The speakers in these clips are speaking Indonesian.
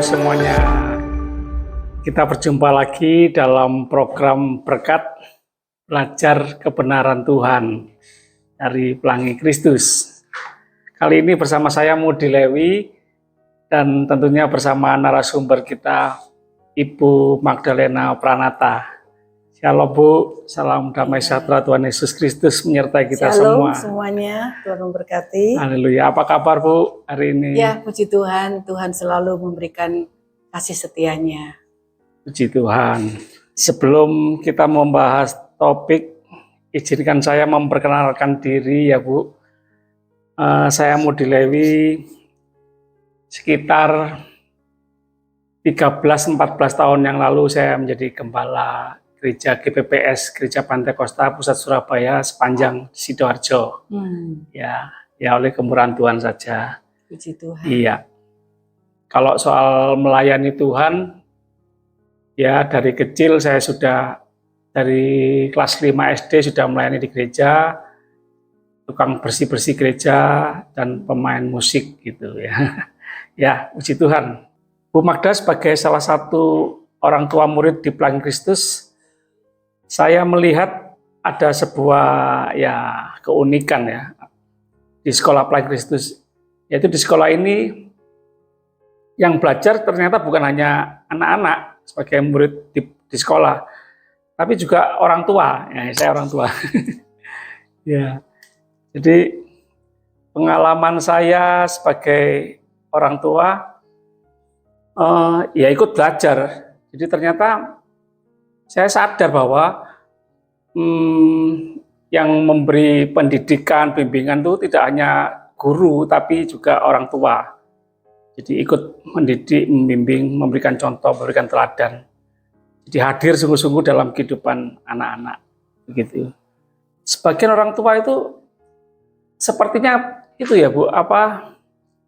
semuanya. Kita berjumpa lagi dalam program berkat belajar kebenaran Tuhan dari Pelangi Kristus. Kali ini bersama saya Mudi Lewi dan tentunya bersama narasumber kita Ibu Magdalena Pranata. Shalom Bu, salam damai sejahtera Tuhan Yesus Kristus menyertai kita semua. Shalom semuanya, Tuhan memberkati. Haleluya. Apa kabar Bu hari ini? Ya, puji Tuhan, Tuhan selalu memberikan kasih setianya. Puji Tuhan. Sebelum kita membahas topik, izinkan saya memperkenalkan diri ya Bu. Saya Mudi Lewi, sekitar 13-14 tahun yang lalu saya menjadi gembala Gereja GPPS, Gereja Pantai Kosta Pusat Surabaya sepanjang Sidoarjo. Ya oleh kemurahan Tuhan saja. Puji Tuhan. Iya. Kalau soal melayani Tuhan, ya dari kecil saya sudah dari kelas 5 SD sudah melayani di gereja, tukang bersih-bersih gereja dan pemain musik gitu ya. Ya, puji Tuhan. Bu Magda sebagai salah satu orang tua murid di Pelangi Kristus, saya melihat ada sebuah keunikan ya di sekolah Pelangi Kristus, yaitu di sekolah ini yang belajar ternyata bukan hanya anak-anak sebagai murid di sekolah, tapi juga orang tua. Ya, saya orang tua. Ya, jadi pengalaman saya sebagai orang tua ya ikut belajar. Jadi ternyata saya sadar bahwa yang memberi pendidikan, bimbingan itu tidak hanya guru, tapi juga orang tua. Jadi ikut mendidik, membimbing, memberikan contoh, memberikan teladan. Jadi hadir sungguh-sungguh dalam kehidupan anak-anak. Begitu. Sebagian orang tua itu sepertinya itu ya Bu,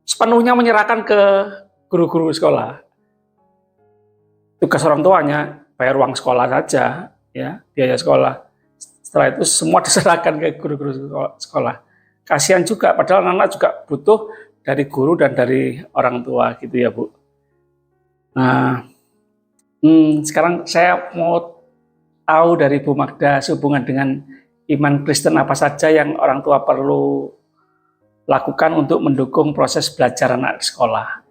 sepenuhnya menyerahkan ke guru-guru sekolah. Tugas orang tuanya bayar uang sekolah saja, ya, biaya sekolah. Setelah itu semua diserahkan ke guru-guru sekolah. Kasihan juga, padahal anak-anak juga butuh dari guru dan dari orang tua gitu ya Bu. Nah, sekarang saya mau tahu dari Bu Magda sehubungan dengan iman Kristen apa saja yang orang tua perlu lakukan untuk mendukung proses belajar anak di sekolah.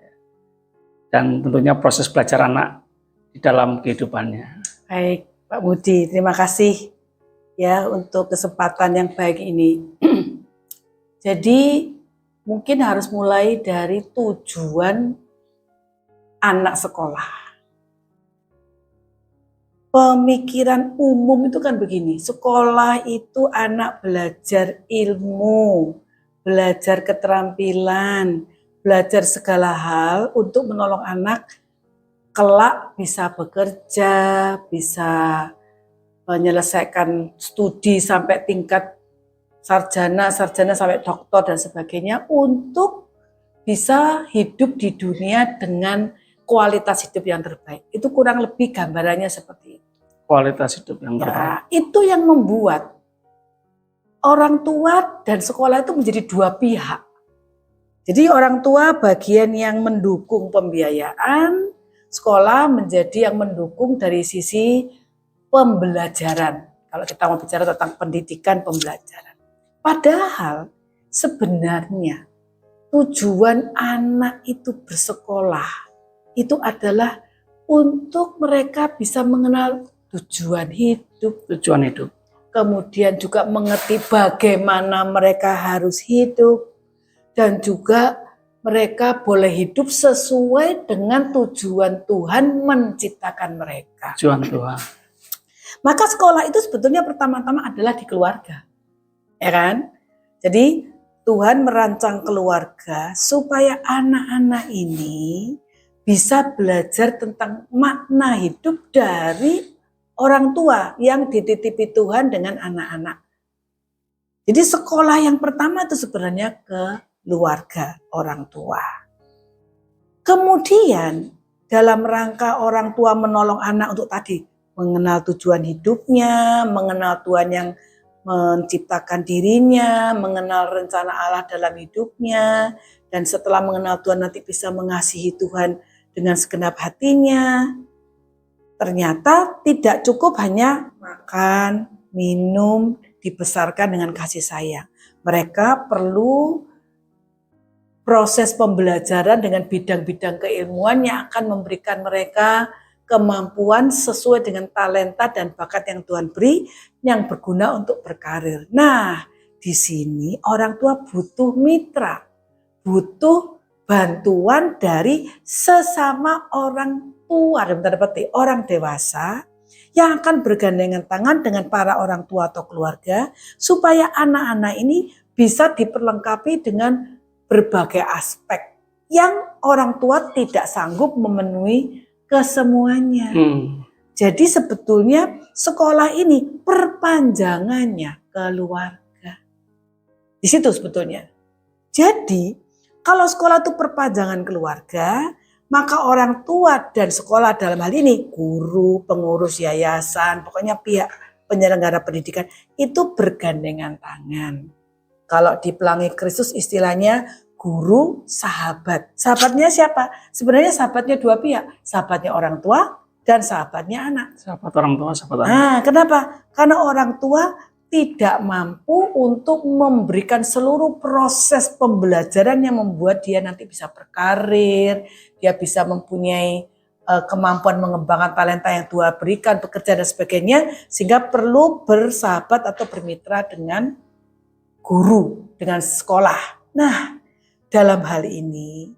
Dan tentunya proses belajar anak di dalam kehidupannya. Baik, Pak Budi, terima kasih ya untuk kesempatan yang baik ini. Jadi mungkin harus mulai dari tujuan anak sekolah. Pemikiran umum itu kan begini, sekolah itu anak belajar ilmu, belajar keterampilan, belajar segala hal untuk menolong anak kelak bisa bekerja, bisa menyelesaikan studi sampai tingkat sarjana sampai doktor dan sebagainya untuk bisa hidup di dunia dengan kualitas hidup yang terbaik. Itu kurang lebih gambarannya seperti itu. Kualitas hidup yang terbaik. Itu yang membuat orang tua dan sekolah itu menjadi dua pihak. Jadi orang tua bagian yang mendukung pembiayaan, sekolah menjadi yang mendukung dari sisi pembelajaran. Kalau kita mau bicara tentang pendidikan pembelajaran. Padahal sebenarnya tujuan anak itu bersekolah itu adalah untuk mereka bisa mengenal tujuan hidup. Tujuan hidup. Kemudian juga mengerti bagaimana mereka harus hidup. Dan juga mereka boleh hidup sesuai dengan tujuan Tuhan menciptakan mereka. Tujuan Tuhan. Maka sekolah itu sebetulnya pertama-tama adalah di keluarga. Ya kan? Jadi Tuhan merancang keluarga supaya anak-anak ini bisa belajar tentang makna hidup dari orang tua yang dititipi Tuhan dengan anak-anak. Jadi sekolah yang pertama itu sebenarnya keluarga orang tua. Kemudian dalam rangka orang tua menolong anak untuk tadi mengenal tujuan hidupnya, mengenal Tuhan yang menciptakan dirinya, mengenal rencana Allah dalam hidupnya, dan setelah mengenal Tuhan nanti bisa mengasihi Tuhan dengan segenap hatinya. Ternyata tidak cukup hanya makan, minum, dibesarkan dengan kasih sayang. Mereka perlu proses pembelajaran dengan bidang-bidang keilmuan yang akan memberikan mereka kemampuan sesuai dengan talenta dan bakat yang Tuhan beri yang berguna untuk berkarir. Nah, di sini orang tua butuh mitra, butuh bantuan dari sesama orang tua, dalam tanda petik orang dewasa yang akan bergandengan tangan dengan para orang tua atau keluarga supaya anak-anak ini bisa diperlengkapi dengan berbagai aspek yang orang tua tidak sanggup memenuhi kesemuanya. Jadi sebetulnya sekolah ini perpanjangannya keluarga. Di situ sebetulnya. Jadi kalau sekolah itu perpanjangan keluarga, maka orang tua dan sekolah dalam hal ini, guru, pengurus yayasan, pokoknya pihak penyelenggara pendidikan itu bergandengan tangan. Kalau di Pelangi Kristus istilahnya guru, sahabat. Sahabatnya siapa? Sebenarnya sahabatnya dua pihak. Sahabatnya orang tua dan sahabatnya anak. Sahabat orang tua, sahabat anak. Nah, kenapa? Karena orang tua tidak mampu untuk memberikan seluruh proses pembelajaran yang membuat dia nanti bisa berkarir, dia bisa mempunyai kemampuan mengembangkan talenta yang Tuhan berikan, bekerja dan sebagainya, sehingga perlu bersahabat atau bermitra dengan guru, dengan sekolah. Nah, dalam hal ini,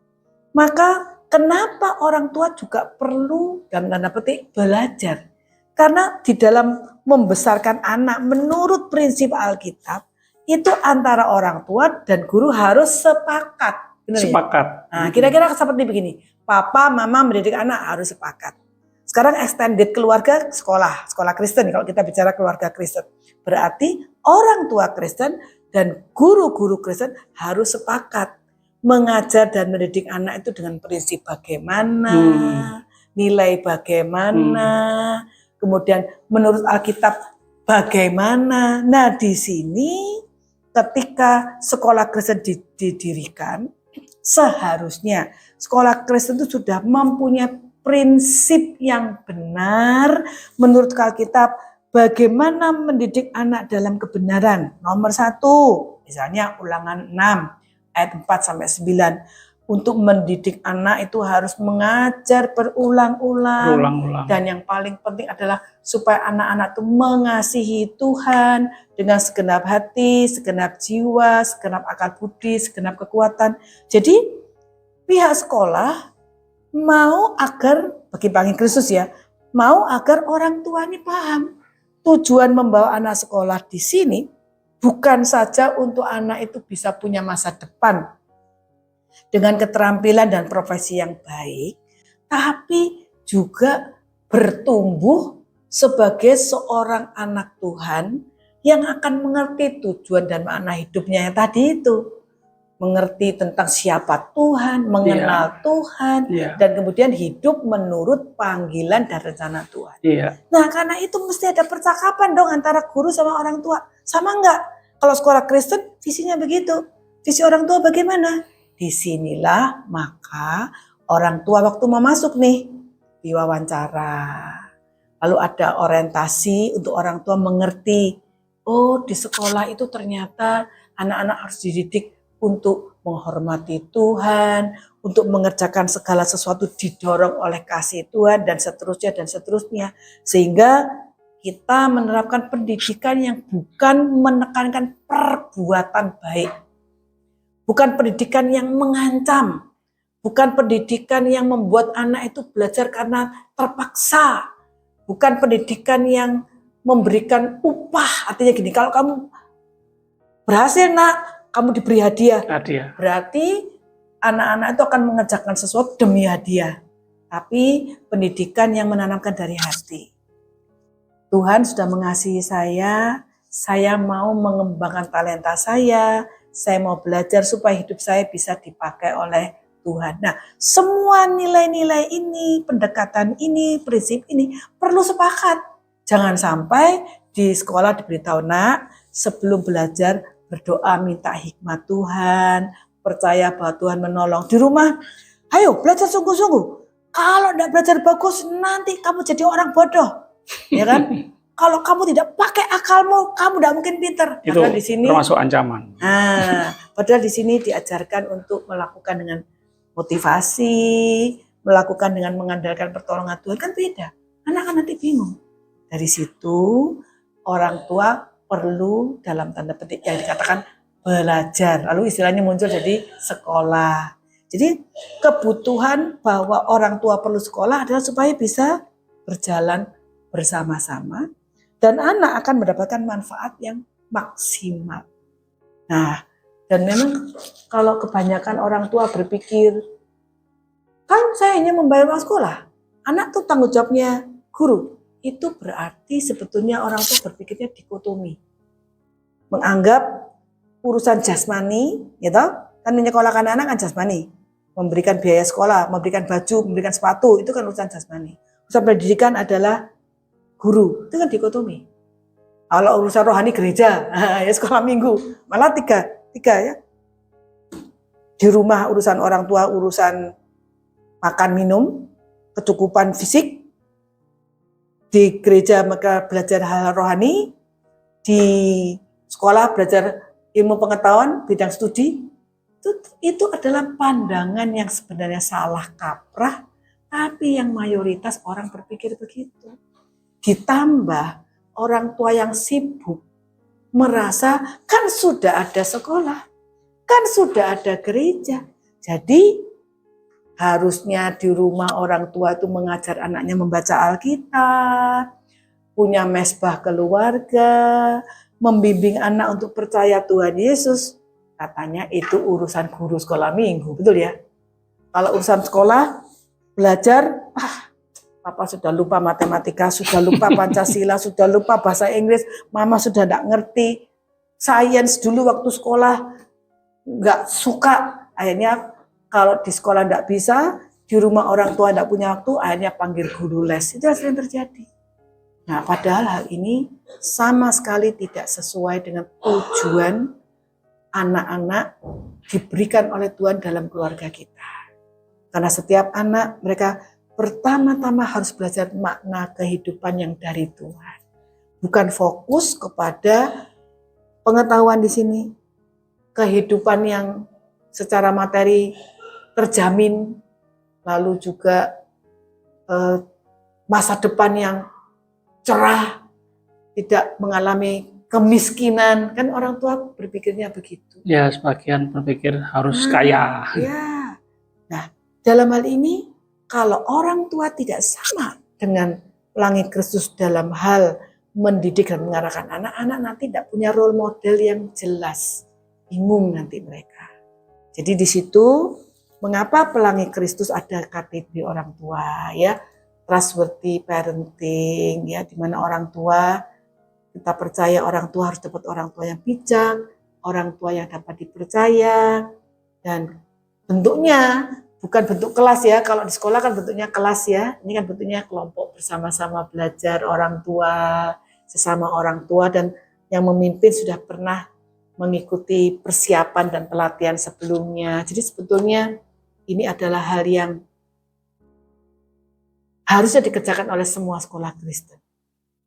maka kenapa orang tua juga perlu dalam tanda petik belajar? Karena di dalam membesarkan anak menurut prinsip Alkitab, itu antara orang tua dan guru harus sepakat. Benar sepakat. Ya? Nah, kira-kira seperti begini, papa, mama mendidik anak harus sepakat. Sekarang extended keluarga sekolah Kristen, kalau kita bicara keluarga Kristen. Berarti orang tua Kristen dan guru-guru Kristen harus sepakat mengajar dan mendidik anak itu dengan prinsip bagaimana, nilai bagaimana, kemudian menurut Alkitab bagaimana. Nah, di sini ketika sekolah Kristen didirikan, seharusnya sekolah Kristen itu sudah mempunyai prinsip yang benar menurut Alkitab bagaimana mendidik anak dalam kebenaran. Nomor 1, misalnya Ulangan 6 ayat 4-9. Untuk mendidik anak itu harus mengajar berulang-ulang. Dan yang paling penting adalah supaya anak-anak itu mengasihi Tuhan dengan segenap hati, segenap jiwa, segenap akal budi, segenap kekuatan. Jadi pihak sekolah mau agar, bagi Pelangi Kristus ya, mau agar orang tua ini paham. Tujuan membawa anak sekolah di sini bukan saja untuk anak itu bisa punya masa depan dengan keterampilan dan profesi yang baik, tapi juga bertumbuh sebagai seorang anak Tuhan yang akan mengerti tujuan dan makna hidupnya yang tadi itu. Mengerti tentang siapa Tuhan, mengenal Tuhan, dan kemudian hidup menurut panggilan dan rencana Tuhan. Nah, karena itu mesti ada percakapan dong antara guru sama orang tua. Sama enggak? Kalau sekolah Kristen, visinya begitu. Visi orang tua bagaimana? Disinilah maka orang tua waktu mau masuk nih, diwawancara. Lalu ada orientasi untuk orang tua mengerti. Oh, di sekolah itu ternyata anak-anak harus dididik untuk menghormati Tuhan, untuk mengerjakan segala sesuatu didorong oleh kasih Tuhan dan seterusnya. Sehingga kita menerapkan pendidikan yang bukan menekankan perbuatan baik. Bukan pendidikan yang mengancam. Bukan pendidikan yang membuat anak itu belajar karena terpaksa. Bukan pendidikan yang memberikan upah. Artinya gini, kalau kamu berhasil nak, kamu diberi hadiah. Berarti anak-anak itu akan mengerjakan sesuatu demi hadiah. Tapi pendidikan yang menanamkan dari hati. Tuhan sudah mengasihi saya mau mengembangkan talenta saya mau belajar supaya hidup saya bisa dipakai oleh Tuhan. Nah, semua nilai-nilai ini, pendekatan ini, prinsip ini perlu sepakat. Jangan sampai di sekolah diberitahu, nak, sebelum belajar berdoa minta hikmat Tuhan, percaya bahwa Tuhan menolong. Di rumah, ayo belajar sungguh-sungguh. Kalau tidak belajar bagus, nanti kamu jadi orang bodoh, ya kan? Kalau kamu tidak pakai akalmu, kamu tidak mungkin pinter. Itu Padahal di sini, termasuk ancaman. padahal di sini diajarkan untuk melakukan dengan motivasi, melakukan dengan mengandalkan pertolongan Tuhan, kan beda. Anak kan nanti bingung. Dari situ orang tua perlu dalam tanda petik yang dikatakan belajar. Lalu istilahnya muncul jadi sekolah. Jadi kebutuhan bahwa orang tua perlu sekolah adalah supaya bisa berjalan bersama-sama dan anak akan mendapatkan manfaat yang maksimal. Nah, dan memang kalau kebanyakan orang tua berpikir, kan saya hanya membayar uang sekolah, anak tuh tanggung jawabnya guru. Itu berarti sebetulnya orang tua berpikirnya dikotomi. Menganggap urusan jasmani, gitu, kan menyekolahkan anak kan jasmani. Memberikan biaya sekolah, memberikan baju, memberikan sepatu, itu kan urusan jasmani. Urusan pendidikan adalah guru, itu kan dikotomi. Kalau urusan rohani gereja, ya sekolah minggu, malah tiga ya. Di rumah urusan orang tua, urusan makan minum, kecukupan fisik. Di gereja maka belajar hal rohani, di sekolah belajar ilmu pengetahuan, bidang studi. Itu adalah pandangan yang sebenarnya salah kaprah, tapi yang mayoritas orang berpikir begitu. Ditambah orang tua yang sibuk merasa kan sudah ada sekolah, kan sudah ada gereja. Jadi harusnya di rumah orang tua itu mengajar anaknya membaca Alkitab, punya mesbah keluarga, membimbing anak untuk percaya Tuhan Yesus. Katanya itu urusan guru sekolah minggu, betul ya? Kalau urusan sekolah, belajar, Papa sudah lupa matematika, sudah lupa Pancasila, sudah lupa bahasa Inggris, Mama sudah tidak ngerti. Sains dulu waktu sekolah nggak suka, akhirnya kalau di sekolah tidak bisa, di rumah orang tua tidak punya waktu, akhirnya panggil guru les. Itu yang sering terjadi. Nah, padahal hal ini sama sekali tidak sesuai dengan tujuan anak-anak diberikan oleh Tuhan dalam keluarga kita. Karena setiap anak mereka pertama-tama harus belajar makna kehidupan yang dari Tuhan. Bukan fokus kepada pengetahuan di sini, kehidupan yang secara materi terjamin, lalu juga masa depan yang cerah, tidak mengalami kemiskinan, kan orang tua berpikirnya begitu. Ya, sebagian berpikir harus kaya. Ya. Nah, dalam hal ini kalau orang tua tidak sama dengan pelangi Kristus dalam hal mendidik dan mengarahkan anak-anak nanti tidak punya role model yang jelas. Bingung nanti mereka. Jadi di situ mengapa pelangi Kristus ada KTP orang tua ya, trustworthy parenting ya, di mana orang tua kita percaya orang tua harus dapat orang tua yang bijak, orang tua yang dapat dipercaya, dan bentuknya bukan bentuk kelas ya. Kalau di sekolah kan bentuknya kelas ya, ini kan bentuknya kelompok bersama-sama belajar orang tua, sesama orang tua, dan yang memimpin sudah pernah mengikuti persiapan dan pelatihan sebelumnya. Jadi sebetulnya ini adalah hal yang harusnya dikerjakan oleh semua sekolah Kristen.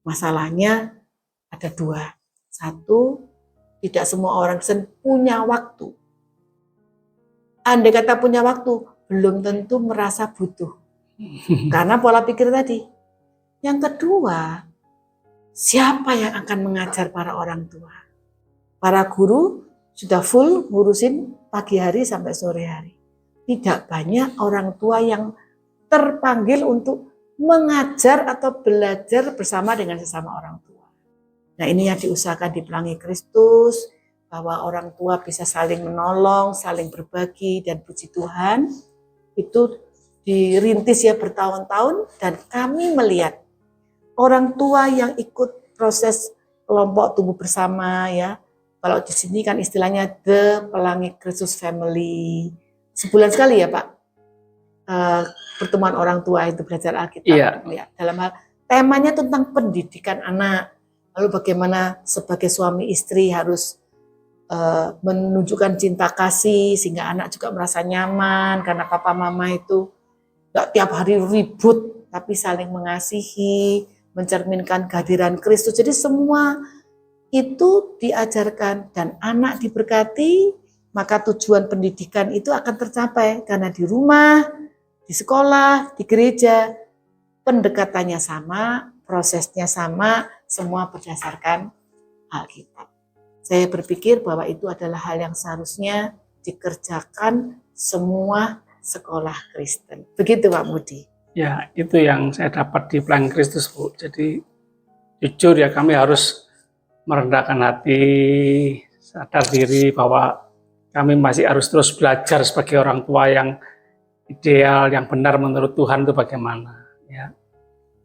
Masalahnya ada dua. Satu, tidak semua orang Kristen punya waktu. Andai kata punya waktu, belum tentu merasa butuh. Karena pola pikir tadi. Yang kedua, siapa yang akan mengajar para orang tua? Para guru sudah full ngurusin pagi hari sampai sore hari. Tidak banyak orang tua yang terpanggil untuk mengajar atau belajar bersama dengan sesama orang tua. Nah, ini yang diusahakan di Pelangi Kristus, bahwa orang tua bisa saling menolong, saling berbagi, dan puji Tuhan, itu dirintis ya bertahun-tahun, dan kami melihat orang tua yang ikut proses kelompok tumbuh bersama ya. Kalau di sini kan istilahnya The Pelangi Kristus Family. Sebulan sekali ya Pak, pertemuan orang tua itu belajar Alkitab. Iya. Ya, dalam hal temanya tentang pendidikan anak. Lalu bagaimana sebagai suami istri harus menunjukkan cinta kasih sehingga anak juga merasa nyaman karena papa mama itu nggak tiap hari ribut, tapi saling mengasihi, mencerminkan kehadiran Kristus. Jadi semua itu diajarkan dan anak diberkati, maka tujuan pendidikan itu akan tercapai karena di rumah, di sekolah, di gereja, pendekatannya sama, prosesnya sama, semua berdasarkan Alkitab. Saya berpikir bahwa itu adalah hal yang seharusnya dikerjakan semua sekolah Kristen. Begitu Pak Budi. Ya, itu yang saya dapat di Pelangi Kristus, Bu. Jadi jujur ya, kami harus merendahkan hati, sadar diri bahwa kami masih harus terus belajar sebagai orang tua yang ideal, yang benar menurut Tuhan itu bagaimana. Ya.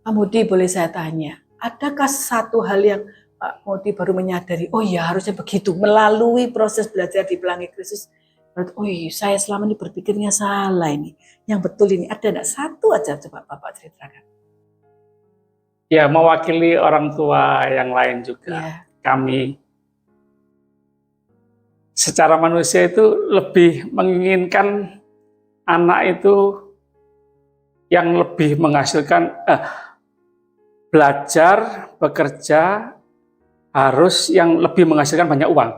Pak Budi, boleh saya tanya, adakah satu hal yang Pak Budi baru menyadari, oh ya harusnya begitu, melalui proses belajar di Pelangi Kristus, oh iya, saya selama ini berpikirnya salah ini, yang betul ini, ada enggak satu aja coba Bapak ceritakan? Ya, mewakili orang tua yang lain juga, Ya. Kami secara manusia itu lebih menginginkan anak itu yang lebih menghasilkan, belajar, bekerja, harus yang lebih menghasilkan banyak uang.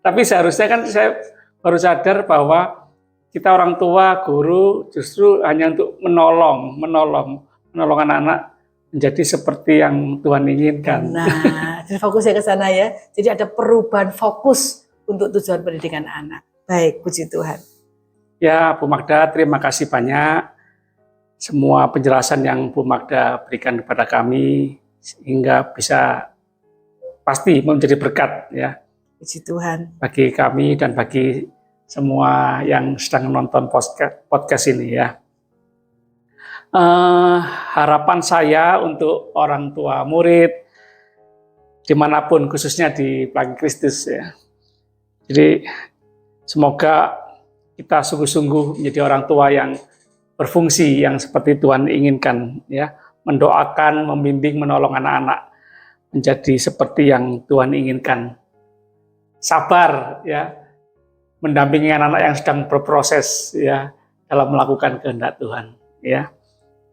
Tapi seharusnya kan saya baru sadar bahwa kita orang tua, guru justru hanya untuk menolong anak-anak menjadi seperti yang Tuhan inginkan. Nah, jadi fokusnya ke sana ya. Jadi ada perubahan fokus untuk tujuan pendidikan anak. Baik, puji Tuhan. Ya, Bu Magda, terima kasih banyak. Semua penjelasan yang Bu Magda berikan kepada kami sehingga bisa pasti menjadi berkat ya. Puji Tuhan. Bagi kami dan bagi semua yang sedang menonton podcast ini ya. Harapan saya untuk orang tua murid dimanapun, khususnya di Pelangi Kristus ya. Jadi semoga kita sungguh-sungguh menjadi orang tua yang berfungsi, yang seperti Tuhan inginkan ya, mendoakan, membimbing, menolong anak-anak menjadi seperti yang Tuhan inginkan. Sabar ya, mendampingi anak-anak yang sedang berproses ya dalam melakukan kehendak Tuhan ya.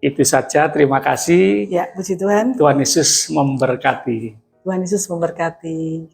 Itu saja, terima kasih. Ya, puji Tuhan. Tuhan Yesus memberkati. Tuhan Yesus memberkati.